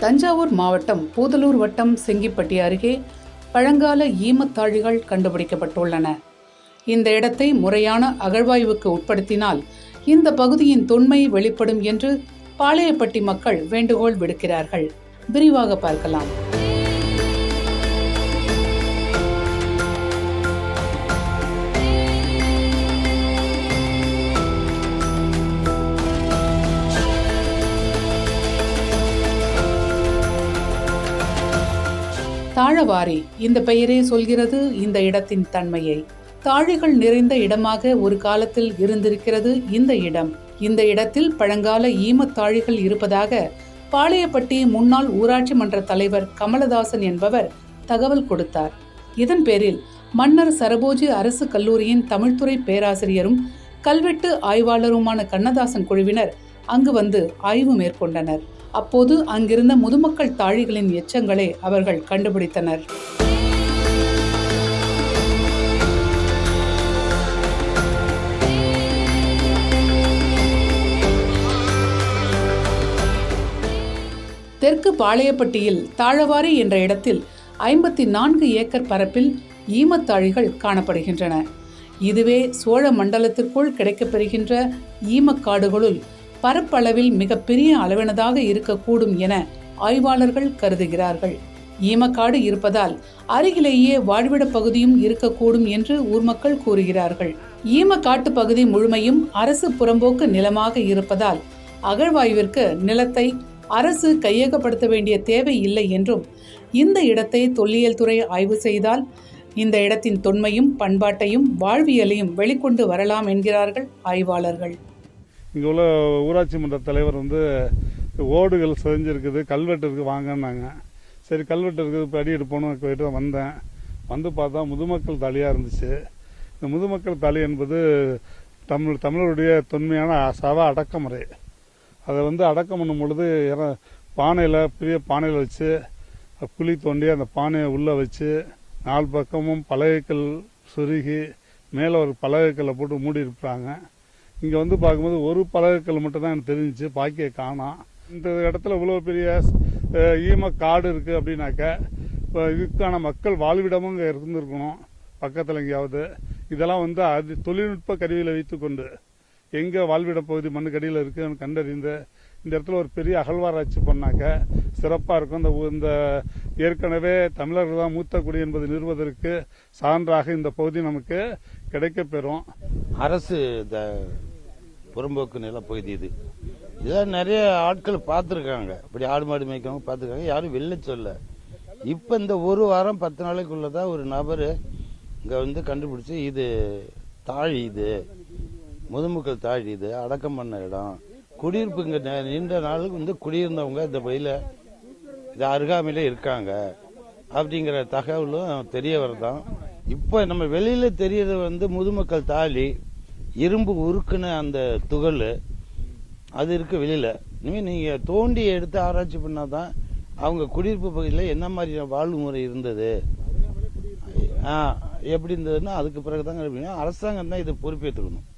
தஞ்சாவூர் மாவட்டம் பூதலூர் வட்டம் செங்கிப்பட்டி அருகே பழங்கால ஈமத்தாழிகள் கண்டுபிடிக்கப்பட்டுள்ளன. இந்த இடத்தை முறையான அகழ்வாய்வுக்கு உட்படுத்தினால் இந்த பகுதியின் தொன்மை வெளிப்படும் என்று பாளையப்பட்டி மக்கள் வேண்டுகோள் விடுக்கிறார்கள். விரிவாக பார்க்கலாம். தாழவாரி இந்த பெயரே சொல்கிறது இந்த இடத்தின் தன்மையை. தாழிகள் நிறைந்த இடமாக ஒரு காலத்தில் இருந்திருக்கிறது இந்த இடம். இந்த இடத்தில் பழங்கால ஈமத்தாழிகள் இருப்பதாக பாளையப்பட்டி முன்னாள் ஊராட்சி மன்ற தலைவர் கமலதாசன் என்பவர் தகவல் கொடுத்தார். இதன் பேரில் மன்னர் சரபோஜி அரசு கல்லூரியின் தமிழ்துறை பேராசிரியரும் கல்வெட்டு ஆய்வாளருமான கண்ணதாசன் குழுவினர் அங்கு வந்து ஆய்வு மேற்கொண்டனர். அப்போது அங்கிருந்த முதுமக்கள் தாழிகளின் எச்சங்களை அவர்கள் கண்டுபிடித்தனர். தெற்கு பாளையப்பட்டியில் தாழவாரி என்ற இடத்தில் 54 ஏக்கர் பரப்பில் ஈமத்தாழிகள் காணப்படுகின்றன. இதுவே சோழ மண்டலத்திற்குள் கிடைக்கப்பெறுகின்ற ஈமக்காடுகளுள் பரப்பளவில் மிகப்பெரிய அளவினதாக இருக்கக்கூடும் என ஆய்வாளர்கள் கருதுகிறார்கள். ஈமக்காடு இருப்பதால் அருகிலேயே வாழ்விட பகுதியும் இருக்கக்கூடும் என்று ஊர் மக்கள் கூறுகிறார்கள். ஈமக்காட்டு பகுதி முழுமையும் அரசு புறம்போக்கு நிலமாக இருப்பதால் அகழ்வாய்விற்கு நிலத்தை அரசு கையகப்படுத்த வேண்டிய தேவை இல்லை என்றும், இந்த இடத்தை தொல்லியல் துறை ஆய்வு செய்தால் இந்த இடத்தின் தொன்மையும் பண்பாட்டையும் வாழ்வியலையும் வெளிக்கொண்டு வரலாம் என்கிறார்கள் ஆய்வாளர்கள். இங்கே உள்ள ஊராட்சி மன்ற தலைவர் ஓடுகள் செஞ்சுருக்குது, கல்வெட்டு இருக்குது வாங்கினாங்க. சரி, கல்வெட்டு இருக்குது, இப்போ அடி எடுப்போன்னு போயிட்டு வந்தேன். வந்து பார்த்தா முதுமக்கள் தாலியாக இருந்துச்சு. இந்த முதுமக்கள் தாலி என்பது தமிழருடைய தொன்மையான சவ அடக்கமுறை. அதை அடக்கம் பண்ணும் பொழுது பானையில், பெரிய பானையில் வச்சு குழி தோண்டி அந்த பானையை உள்ளே வச்சு 4 பக்கமும் பலகைகள் சொருகி மேலே ஒரு பலகைக்கல்லை போட்டு மூடி இருப்பாங்க. இங்கே பார்க்கும்போது ஒரு பலகைக்கல் மட்டும் தான் எனக்கு தெரிஞ்சிச்சு, பாக்கியை காணோம். இந்த இடத்துல இவ்வளோ பெரிய ஈம காடு இருக்குது அப்படின்னாக்க இப்போ இதுக்கான மக்கள் வாழ்விடமும் இங்கே இருந்திருக்கணும் பக்கத்தில் எங்கேயாவது. இதெல்லாம் அது தொழில்நுட்ப கருவியில் வைத்துக்கொண்டு எங்கே வாழ்விட பகுதி மண்ணுக்கடியில் இருக்குன்னு கண்டறிந்து இந்த இடத்துல ஒரு பெரிய அகழ்வாராய்ச்சி பண்ணாக்க சிறப்பாக இருக்கும். இந்த ஏற்கனவே தமிழர்கள் தான் மூத்த குடி என்பதை நிறுவதற்கு சான்றாக இந்த பகுதி நமக்கு கிடைக்கப்பெறும். அரசு புறம்போக்கு நிலப்பகுதி இதெல்லாம் நிறைய ஆட்கள் பார்த்துருக்காங்க. இப்படி ஆடு மாடு மேய்க்கிறவங்க பார்த்துருக்காங்க, யாரும் வெளில சொல்ல. இப்போ இந்த ஒரு வாரம் 10 நாளைக்குள்ளதான் ஒரு நபர் இங்கே கண்டுபிடிச்சி இது தாழி, இது முதுமக்கள் தாழி, இது அடக்கம் பண்ண இடம், குடியிருப்பு இங்கே நீண்ட நாளுக்கு குடியிருந்தவங்க இந்த பகுதியில் இது அருகாமையில இருக்காங்க அப்படிங்கிற தகவலும் தெரிய வரதான். இப்போ நம்ம வெளியில தெரியறது முதுமக்கள் தாலி, இரும்பு உருக்குன அந்த துகள் அது இருக்கு வெளியில. இனிமேல் நீங்க தோண்டி எடுத்து ஆராய்ச்சி பண்ணாதான் அவங்க குடியிருப்பு பகுதியில் என்ன மாதிரி வாழ்வு முறை இருந்தது, எப்படி இருந்ததுன்னா அதுக்கு பிறகுதாங்க அரசாங்கம் தான் இதை பொறுப்பேற்றுக்கணும்.